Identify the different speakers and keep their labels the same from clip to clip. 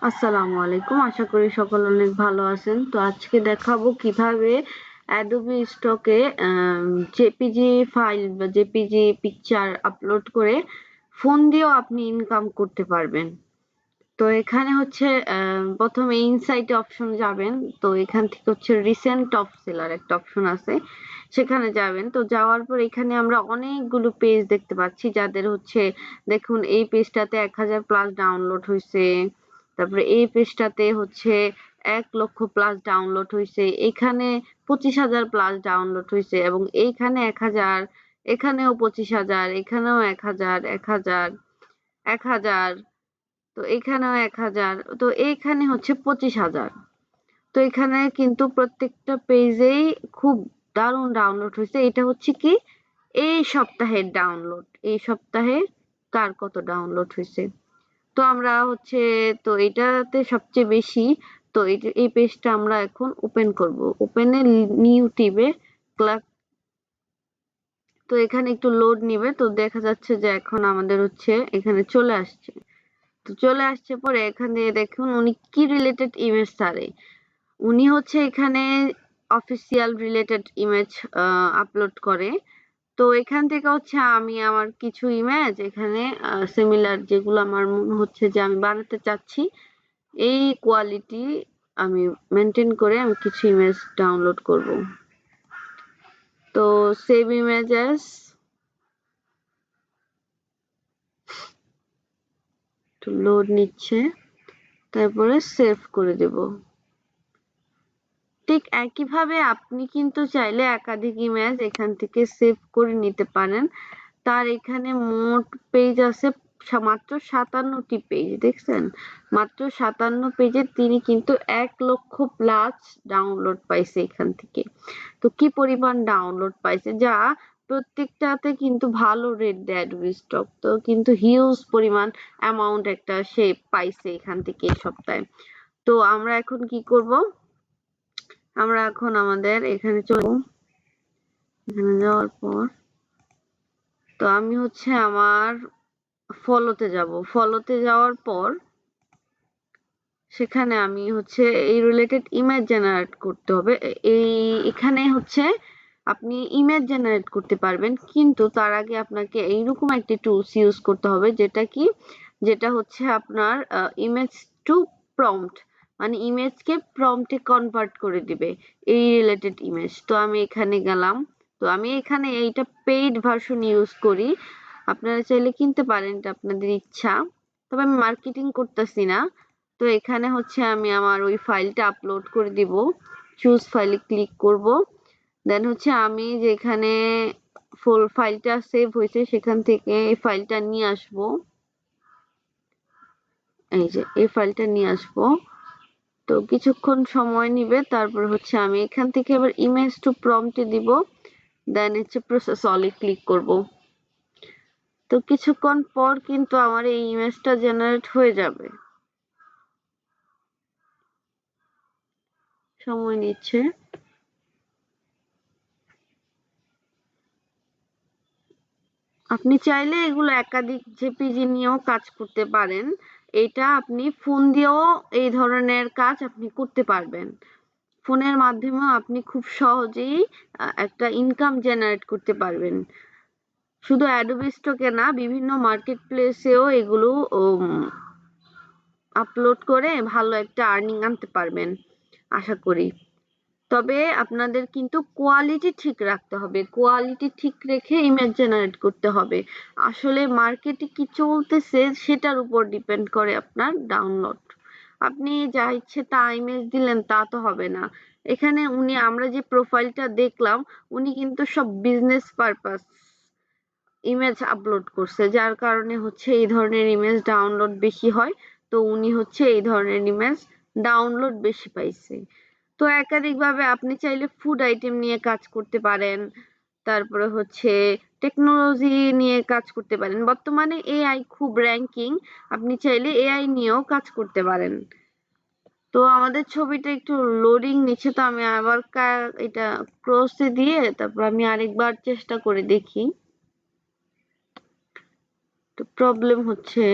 Speaker 1: আসসালামু আলাইকুম, আশা করি সকলে অনেক ভালো আছেন। তো আজকে দেখাবো কিভাবে অ্যাডোবি স্টকে জেপিজি ফাইল বা জেপিজি পিকচার আপলোড করে ফোন দিয়েও আপনি ইনকাম করতে পারবেন। তো এখানে হচ্ছে প্রথমে ইনসাইট অপশন যাবেন। তো এখান থেকে হচ্ছে রিসেন্ট টপ সেলার একটা অপশন আছে, সেখানে যাবেন। তো যাওয়ার পর এখানে আমরা অনেকগুলো পেজ দেখতে পাচ্ছি যাদের হচ্ছে, দেখুন এই পেজটাতে 1000+ ডাউনলোড হয়েছে, তারপরে এই পেজটাতে হচ্ছে 1 লক্ষ প্লাস ডাউনলোড হয়েছে, এখানে 25,000+ ডাউনলোড হয়েছে, এবং এইখানে 1000, এখানেও 25,000, এখানেও 1000, 1000, 1000, তো এখানেও 1000, তো এইখানে হচ্ছে 25,000। তো এখানে কিন্তু প্রত্যেকটা পেজেই খুব দারুণ ডাউনলোড হয়েছে। এটা হচ্ছে কি এই সপ্তাহের ডাউনলোড, এই সপ্তাহে কার কত ডাউনলোড হয়েছে। তো আমরা হচ্ছে, তো এটাতে সবচেয়ে বেশি। তো এই পেজটা আমরা এখন ওপেন করব। ওপেনে নিউ টিপে ক্লাক। তো এখানে একটু লোড নিবে। তো দেখা যাচ্ছে যে এখন আমাদের হচ্ছে এখানে চলে আসছে। তো চলে আসছে পরে এখানে দেখুন উনি কি রিলেটেড ইমেজ ছাড়ে। উনি হচ্ছে এখানে অফিসিয়াল রিলেটেড ইমেজ আপলোড করে। তো এখান থেকে হচ্ছে আমি আমার কিছু ইমেজ এখানে সিমিলার, যেগুলো আমার মনে হচ্ছে যে আমি বানাতে চাচ্ছি, এই কোয়ালিটি আমি মেনটেন করে আমি কিছু ইমেজ ডাউনলোড করব। তো সেভ ইমেজেস, লোড নিচ্ছে, তারপরে সেভ করে দেব। ঠিক একইভাবে আপনি কিন্তু চাইলে একাধিক ইমেজ এখান থেকে সেভ করে নিতে পারেন। তার এখানে মোট পেজ আছে মাত্র 57টি পেজ, দেখছেন? মাত্র 57 পেজে তিনি কিন্তু 1 লক্ষ+ ডাউনলোড পাইছে এখান থেকে। তো কি পরিমাণ ডাউনলোড পাইছে, যা প্রত্যেকটাতে কিন্তু ভালো রেট দেয় অ্যাডোবি স্টক। তো কিন্তু হিউজ পরিমাণ অ্যামাউন্ট একটা সে পাইছে এখান থেকে এই সপ্তাহে। তো আমরা এখন কি করব, আমরা এখন আমাদের এখানে চলবো। এখানে যাওয়ার পর তো আমি হচ্ছে আমার ফলোতে যাব। ফলোতে যাওয়ার পর সেখানে আমি হচ্ছে এই রিলেটেড ইমেজ জেনারেট করতে হবে। এখানে হচ্ছে আপনি ইমেজ জেনারেট করতে পারবেন, কিন্তু তার আগে আপনাকে এইরকম একটি টুলস ইউজ করতে হবে, যেটা হচ্ছে আপনার ইমেজ টু প্রম্পট, মানে ইমেজকে প্রম্পটে কনভার্ট করে দিবে এই রিলেটেড ইমেজ। তো আমি এখানে গেলাম। তো আমি এখানে এইটা পেইড ভার্সন ইউজ করি, আপনারা চাইলে কিনতে পারেন, এটা আপনাদের ইচ্ছা। তবে আমি মার্কেটিং করতেছি না। তো এখানে হচ্ছে আমি আমার ওই ফাইলটা আপলোড করে দিব। চুজ ফাইলে ক্লিক করব। দেন হচ্ছে আমি যেখানে ফুল ফাইলটা সেভ হয়েছে সেখান থেকে এই ফাইলটা নিয়ে আসব। এই যে এই ফাইলটা নিয়ে আসব। তো কিছুক্ষণ সময় নিবে। তারপর হচ্ছে আমি এখান থেকে আবার ইমেজ টু প্রম্পটে দিব। দেন হচ্ছে প্রসেস অলে ক্লিক করব। তো কিছুক্ষণ পর কিন্তু আমার এই ইমেজটা জেনারেট হয়ে যাবে। সময় নিচ্ছে। আপনি চাইলে এগুলো একাধিক জেপিজি নিয়েও কাজ করতে পারেন। এটা আপনি ফোন দিয়েও এই ধরনের কাজ আপনি করতে পারবেন। ফোনের মাধ্যমেও আপনি খুব সহজেই একটা ইনকাম জেনারেট করতে পারবেন। শুধু অ্যাডোবি স্টকে না, বিভিন্ন মার্কেট প্লেসেও এগুলো আপলোড করে ভালো একটা আর্নিং আনতে পারবেন আশা করি। তবে আপনাদের কিন্তু কোয়ালিটি ঠিক রাখতে হবে। কোয়ালিটি ঠিক রেখে ইমেজ জেনারেট করতে হবে। আসলে মার্কেটে কি চলতেছে সেটার উপর ডিপেন্ড করে আপনার ডাউনলোড। আপনি যা ইচ্ছে তা ইমেজ দিলেন তা তো হবে না। এখানে আমরা যে প্রোফাইলটা দেখলাম, উনি কিন্তু সব বিজনেস পারপাস ইমেজ আপলোড করছে, যার কারণে হচ্ছে এই ধরনের ইমেজ ডাউনলোড বেশি হয়। তো উনি হচ্ছে এই ধরনের ইমেজ ডাউনলোড বেশি পাইছে। তো একাধিকভাবে আপনি চাইলে ফুড আইটেম নিয়ে কাজ করতে পারেন, তারপরে হচ্ছে টেকনোলজি নিয়ে কাজ করতে পারেন। বর্তমানে এআই খুব র্যাঙ্কিং, আপনি চাইলে এআই নিয়েও কাজ করতে পারেন। তো আমাদের ছবিটা একটু লোডিং নিচ্ছে, তো আমি আবার এটা ক্রসে দিয়ে তারপর আমি আরেকবার চেষ্টা করে দেখি। তো প্রবলেম হচ্ছে,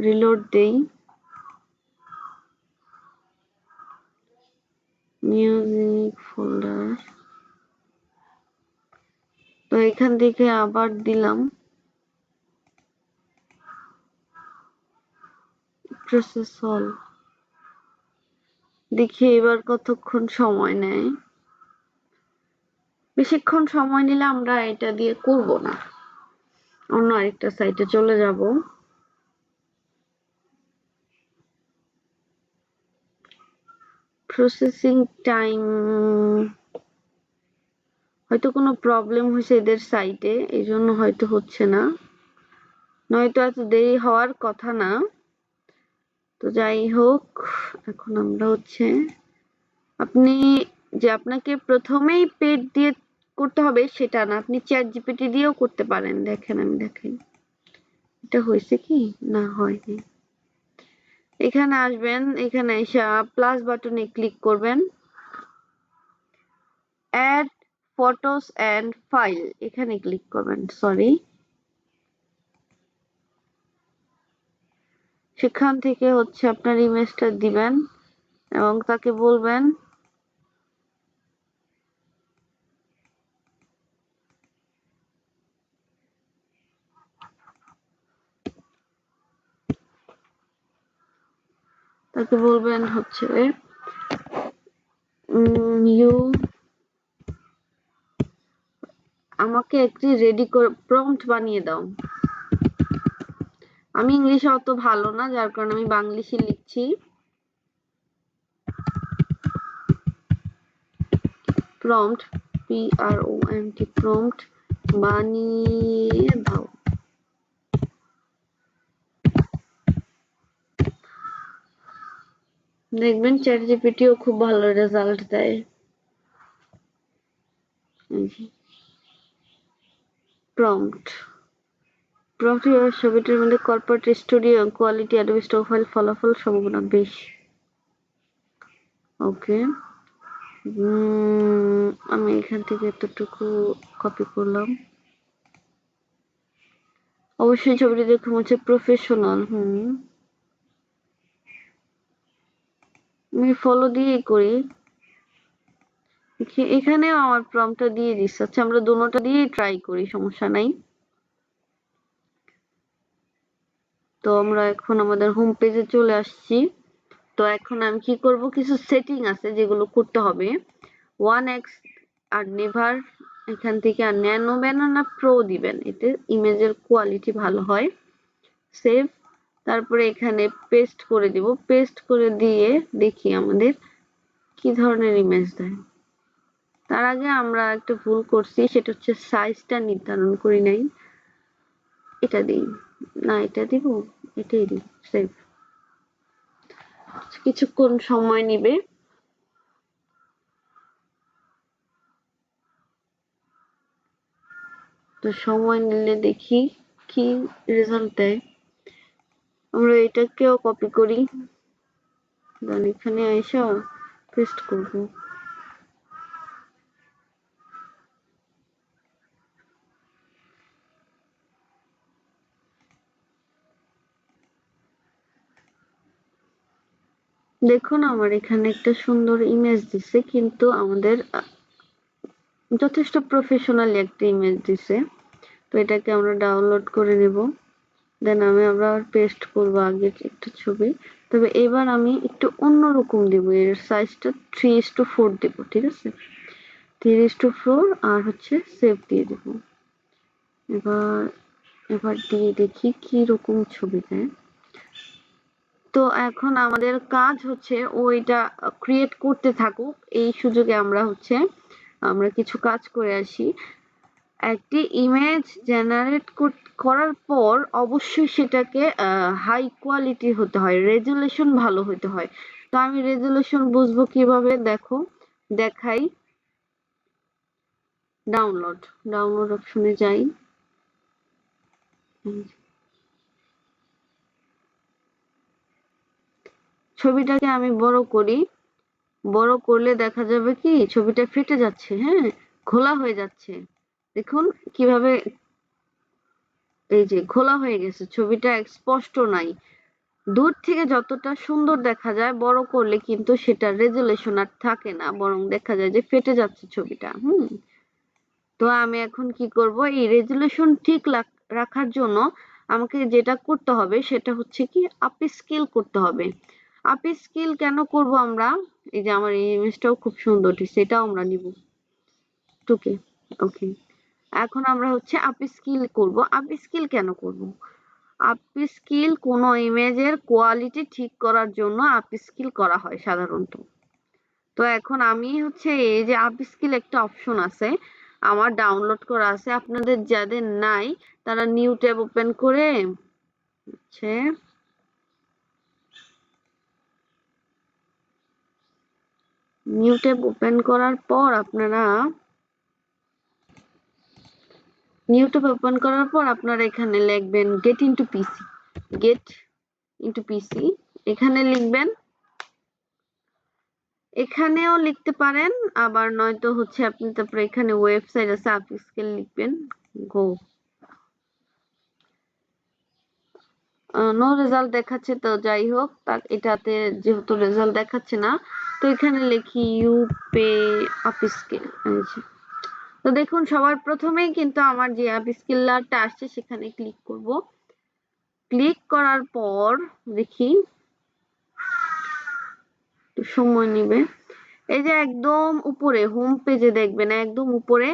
Speaker 1: রিলোড দেই, মিউজিক ফোল্ডার, তো এখান থেকে আবার দিলাম প্রসেস হল। দেখি এবার কতক্ষণ সময় নেয়। বেশিক্ষণ সময় নিলে আমরা এটা দিয়ে করব না, অন্য আরেকটা সাইটে চলে যাব। প্রসেসিং টাইম, হয়তো কোনো প্রবলেম হয়েছে এদের সাইটে, এই জন্য হয়তো হচ্ছে না, নয়তো এত দেরি হওয়ার কথা না। তো যাই হোক, এখন আমরা হচ্ছে, আপনি যে আপনাকে প্রথমেই পেড দিয়ে করতে হবে সেটা না, আপনি চ্যাট জিপিটি দিয়েও করতে পারেন। দেখেন আমি দেখাই, এটা হয়েছে কি না হয়নি। এখানে আসবেন, এখানে এসে প্লাস বাটনে ক্লিক করবেন, অ্যাড ফটোস এন্ড ফাইল, এখানে ক্লিক করবেন। সরি, সেখান থেকে হচ্ছে আপনার ইমেজটা দিবেন এবং তাকে বলবেন হচ্ছে ইউ আমাকে একটি রেডি করে প্রম্পট বানিয়ে দাও। আমি ইংলিশে অত ভালো না, যার কারণে আমি বাংলিশে লিখছি। প্রম্পট, PROMPT, প্রম্পট বানিয়ে দাও। দেখবেন চ্যাট জিপিটিও খুব ভালো রেজাল্ট দেয়। প্রম্পট ছবিটির মধ্যে corporate studio quality Adobe stock file ফলাফল সম্ভাবনা বেশ। ওকে, আমি এখান থেকে এতটুকু কপি করলাম। অবশ্যই ছবিটি দেখুন হচ্ছে প্রফেশনাল। আমি ফলো দিয়েই করি। এখানেও আমার প্রম্পটটা দিয়ে দিচ্ছে। আচ্ছা, আমরা দুটোটা দিয়েই ট্রাই করি, সমস্যা নাই। তো আমরা এখন আমাদের হোম পেজে চলে আসছি। তো এখন আমি কি করব, কিছু সেটিং আছে যেগুলো করতে হবে। 1x আর নেভার, এখান থেকে আর ন্যানো ব্যানানা প্রো দিবেন, এতে ইমেজের কোয়ালিটি ভালো হয়। সেভ, তারপরে এখানে পেস্ট করে দিব। পেস্ট করে দিয়ে দেখি আমাদের কি ধরনের ইমেজ দেয়। তার আগে আমরা একটা ভুল করছি, সেটা হচ্ছে সাইজটা নির্ধারণ করি নাই। এটা দিই না, এটা দিব, এটাই দিই। সেভ, কিছুক্ষণ সময় নিবে। তো সময় নিলে দেখি কি রেজাল্ট দেয়। আমরা এটাকেও কপি করি, দেন এখানে আইসা পেস্ট করব। দেখুন আমার এখানে একটা সুন্দর ইমেজ দিছে, কিন্তু আমাদের যথেষ্ট প্রফেশনাল একটা ইমেজ দিছে। তো এটাকে আমরা ডাউনলোড করে নেব, দেন আমি আবার পেস্ট করব আগের একটা ছবি। তবে এবার আমি একটু অন্যরকম দেব, এর সাইজটা 3:4 দেব। ঠিক আছে, 3:4 আর হচ্ছে সেভ দিয়ে দেব। এবার দিয়ে দেখি কি রকম ছবি দেয়। তো এখন আমাদের কাজ হচ্ছে ওইটা ক্রিয়েট করতে থাকুক, এই সুযোগে আমরা কিছু কাজ করে আসি। একটি ইমেজ জেনারেট করার পর অবশ্যই সেটাকে হাই কোয়ালিটি হতে হয়, রেজুলেশন ভালো হতে হয়। তো আমি রেজুলেশন বুঝবো কিভাবে, দেখো দেখাই। ডাউনলোড অপশনে যাই, ছবিটাকে আমি বড় করি। বড় করলে দেখা যাবে কি ছবিটা ফেটে যাচ্ছে, হ্যাঁ, ঘোলা হয়ে যাচ্ছে। দেখুন কিভাবে, এই যে ঘোলা হয়ে গেছে, ছবিটা স্পষ্ট নাই। দূর থেকে যতটা সুন্দর দেখা যায় বড় করলে কিন্তু সেটার রেজুলেশন আর থাকে না, বরং দেখা যায় যে ফেটে যাচ্ছে ছবিটা। তো আমি এখন কি করব, এই রেজুলেশন ঠিক রাখার জন্য আমাকে যেটা করতে হবে সেটা হচ্ছে কি আপস্কেল করতে হবে। আপস্কেল কেন করব আমরা? এই যে আমার এই ইমেজটাও খুব সুন্দর, সেটাও আমরা নিব টুকে। ওকে, এখন আমরা হচ্ছে আপস্কেল করব। আপস্কেল কেন করব? আপস্কেল কোন ইমেজের কোয়ালিটি ঠিক করার জন্য আপস্কেল করা হয় সাধারণত। তো এখন আমি হচ্ছে এই যে আপস্কেল একটা অপশন আছে, আমার ডাউনলোড করা আছে, আপনাদের যাদের নাই তারা নিউ ট্যাব ওপেন করে হচ্ছে নিউ ট্যাব ওপেন করার পর আপনারা এখানে লিখবেন গেট ইনটু পিসি। গেট ইনটু পিসি এখানে লিখবেন, এখানেও লিখতে পারেন, আবার নয়তো হচ্ছে আপনি তারপরে এখানে ওয়েবসাইট আছে আপস্কেল লিখবেন, গো। নো রেজাল্ট দেখাচ্ছে, তো যাই হোক, এটাতে যেহেতু রেজাল্ট দেখাচ্ছে না, তো এখানে লিখি ইউ পে আপস্কেল। তো দেখুন সবার প্রথমেই কিন্তু আমার যে আপস্কেলারটা আসছে সেখানে ক্লিক করব। ক্লিক করার পর দেখি একটু সময় নিবে। এই যে একদম উপরে হোম পেজে দেখবেন, একদম উপরে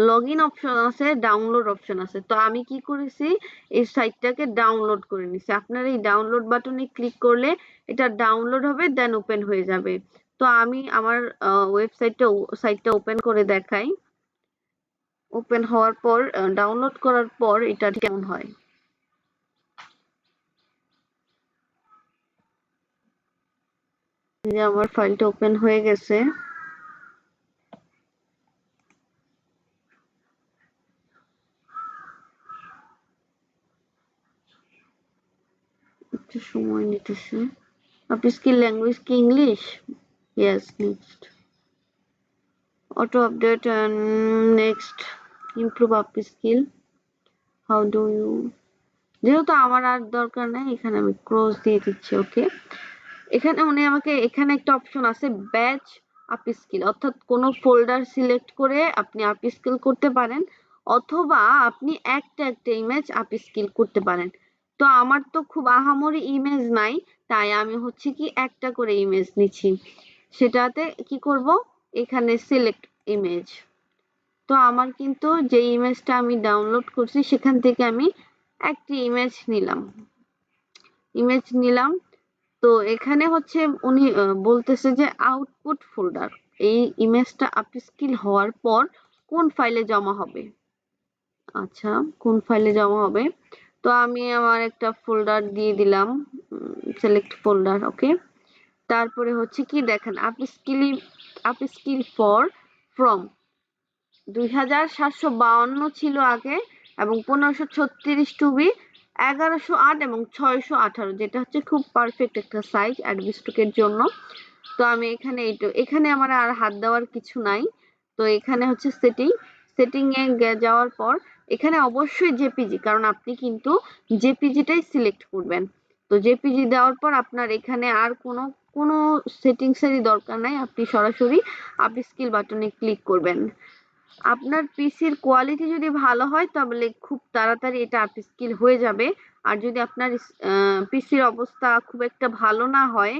Speaker 1: লগইন অপশন আছে, ডাউনলোড অপশন আছে। তো আমি কি করেছি, এই সাইটটাকে ডাউনলোড করে নিছি। আপনারা এই ডাউনলোড বাটনে ক্লিক করলে এটা ডাউনলোড হবে, দেন ওপেন হয়ে যাবে। তো আমি আমার সাইটটা ওপেন করে দেখাই। ওপেন হওয়ার পর ডাউনলোড করার পর এটা কেমন হয়। যে আমার ফাইলটা ওপেন হয়ে গেছে। একটু সময় নিতেছে। আপস্কেল ল্যাঙ্গুয়েজ কি English? Yes, next auto update and next improve upskill. How do you, যেহেতু আমার আর দরকার নাই এখানে আমি ক্লোজ দিয়ে দিচ্ছি। ওকে, এখানে উনি আমাকে এখানে একটা অপশন আছে ব্যাচ আপস্কিল, অর্থাৎ কোন ফোল্ডার সিলেক্ট করে আপনি আপস্কিল করতে পারেন, অথবা আপনি একটা ইমেজ আপস্কিল করতে পারেন। তো আমার তো খুব আহামরি ইমেজ নাই, তাই আমি হচ্ছে কি একটা করে ইমেজ নিচ্ছি। সেটাতে কি করব, এখানে সিলেক্ট ইমেজ। তো আমার কিন্তু যে ইমেজটা আমি ডাউনলোড করছি সেখান থেকে আমি একটি ইমেজ নিলাম। তো এখানে হচ্ছে উনি বলতেছে যে আউটপুট ফোল্ডার, এই ইমেজটা আপস্কেল হওয়ার পর কোন ফাইলে জমা হবে। আচ্ছা, কোন ফাইলে জমা হবে, তো আমি আমার একটা ফোল্ডার দিয়ে দিলাম, সিলেক্ট ফোল্ডার। ওকে, তারপরে হচ্ছে কি দেখেন আপস্কিল ফর ফ্রম 2752 ছিল আগে, এবং 1536 টুবি 1108 এবং 618, যেটা হচ্ছে খুব পারফেক্ট একটা সাইজ অ্যাডোবি স্টকের জন্য। তো আমি এখানে আমার আর হাত দেওয়ার কিছু নাই। তো এখানে হচ্ছে সেটিং এ যাওয়ার পর এখানে অবশ্যই জেপিজি, কারণ আপনি কিন্তু জেপিজিটাই সিলেক্ট করবেন। তো জেপিজি দেওয়ার পর আপনার এখানে আর কোনো সেটিংসেরই দরকার নাই, আপনি সরাসরি আপস্কেল বাটনে ক্লিক করবেন। আপনার পিসির কোয়ালিটি যদি ভালো হয় তাহলে খুব তাড়াতাড়ি এটা আপস্কেল হয়ে যাবে। আর যদি আপনার পিসির অবস্থা খুব একটা ভালো না হয়,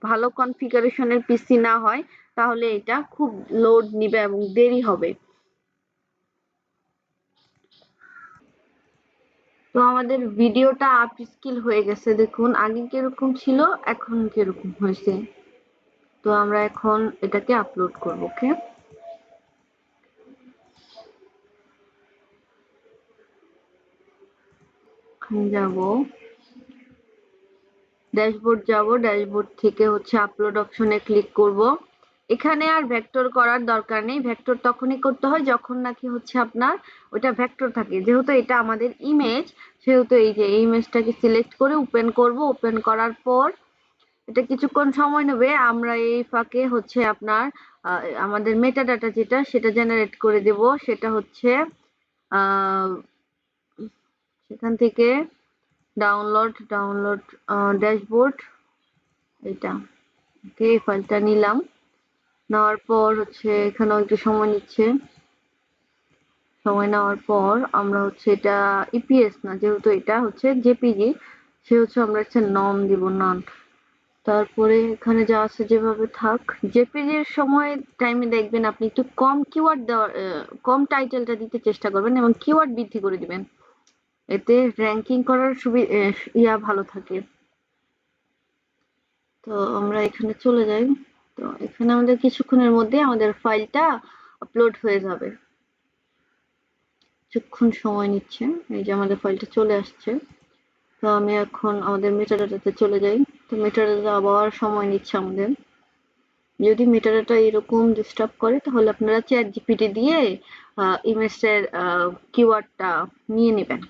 Speaker 1: ভালো কনফিগারেশনের পিসি না হয়, তাহলে এটা খুব লোড নিবে এবং দেরি হবে। তো আমাদের ভিডিওটা আপস্কেল হয়ে গেছে, দেখুন আগে কিরকম ছিল এখন কিরকম হয়েছে। তো আমরা এখন এটাকে আপলোড করব। ওকে, যাব ড্যাশবোর্ড থেকে হচ্ছে আপলোড অপশনে ক্লিক করব। এখানে আর ভেক্টর করার দরকার নেই, ভেক্টর তখনই করতে হয় যখন নাকি হচ্ছে আপনার ওটা ভেক্টর থাকে। যেহেতু এটা আমাদের ইমেজ, সেহেতু এই যে ইমেজটাকে সিলেক্ট করে ওপেন করব। ওপেন করার পর এটা কিছুক্ষণ সময় নেবে, আমরা এই ফাঁকে হচ্ছে আপনার আমাদের মেটাডাটা যেটা সেটা জেনারেট করে দেব। সেটা হচ্ছে সেখান থেকে ডাউনলোড ড্যাশবোর্ড, এটা ওকে। এই ফাইলটা নিলাম, নেওয়ার পর হচ্ছে এখানেও একটু সময় নিচ্ছে। সময় নেওয়ার পর আমরা হচ্ছে এটা ইপিএস না, যেহেতু এটা হচ্ছে জেপিজি, সে হচ্ছে আমরা হচ্ছে নন দিব, নন। তারপরে এখানে যা আছে যেভাবে থাক। জেপিজির সময় টাইমে দেখবেন আপনি একটু কম কিওয়ার্ড দেওয়ার, কম টাইটেলটা দিতে চেষ্টা করবেন এবং কিওয়ার্ড বৃদ্ধি করে দিবেন, এতে র্যাঙ্কিং করার ইয়া ভালো থাকে। তো আমরা এখানে চলে যাই। তো এখানে আমাদের কিছুক্ষণের মধ্যে আমাদের ফাইলটা আপলোড হয়ে যাবে। কিছুক্ষণ সময় নিচ্ছে। এই যে আমাদের ফাইলটা চলে আসছে। তো আমি এখন আমাদের মেটাডাটাতে চলে যাই। তো মেটাডাটা আবার সময় নিচ্ছে আমাদের। যদি মেটাডাটা এরকম ডিস্টার্ব করে তাহলে আপনারা চ্যাট জিপিটি দিয়ে ইমেজের কিওয়ার্ডটা নিয়ে নেবেন।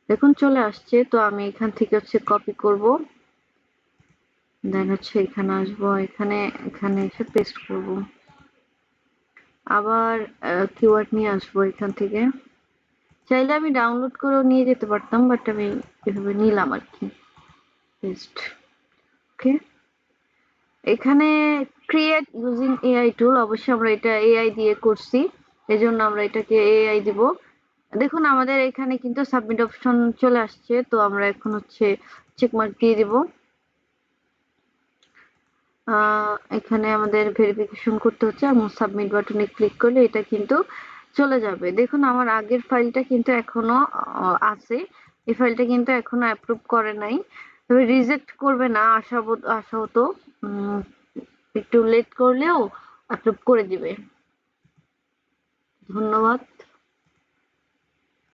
Speaker 1: দেখুন চলে আসছে। তো আমি এখান থেকে হচ্ছে কপি করব, দেন হচ্ছে এখানে আসবো, এখানে এখানে এসে পেস্ট করব, আবার কিওয়ার্ড নিয়ে আসবো এখান থেকে। চাইলে আমি ডাউনলোড করেও নিয়ে যেতে পারতাম, বাট আমি এভাবে নিলাম আর কি, পেস্ট। ওকে, এখানে ক্রিয়েট ইউজিং এআই টুল, অবশ্যই আমরা এটা এআই দিয়ে করছি, এজন্য আমরা এটাকে এআই দিব। দেখুন আমাদের এখানে কিন্তু সাবমিট অপশন চলে আসছে। তো আমরা এখন হচ্ছে চেকমার্ক দিয়ে দিব। এখানে আমাদের ভেরিফিকেশন করতে হচ্ছে এবং সাবমিট বাটনে ক্লিক করলে এটা কিন্তু চলে যাবে। দেখুন আমার আগের ফাইলটা কিন্তু এখনো আছে, এই ফাইলটা কিন্তু এখনো অ্যাপ্রুভ করে নাই, তবে রিজেক্ট করবে না আশাহত, একটু লেট করলেও অ্যাপ্রুভ করে দিবে। ধন্যবাদ।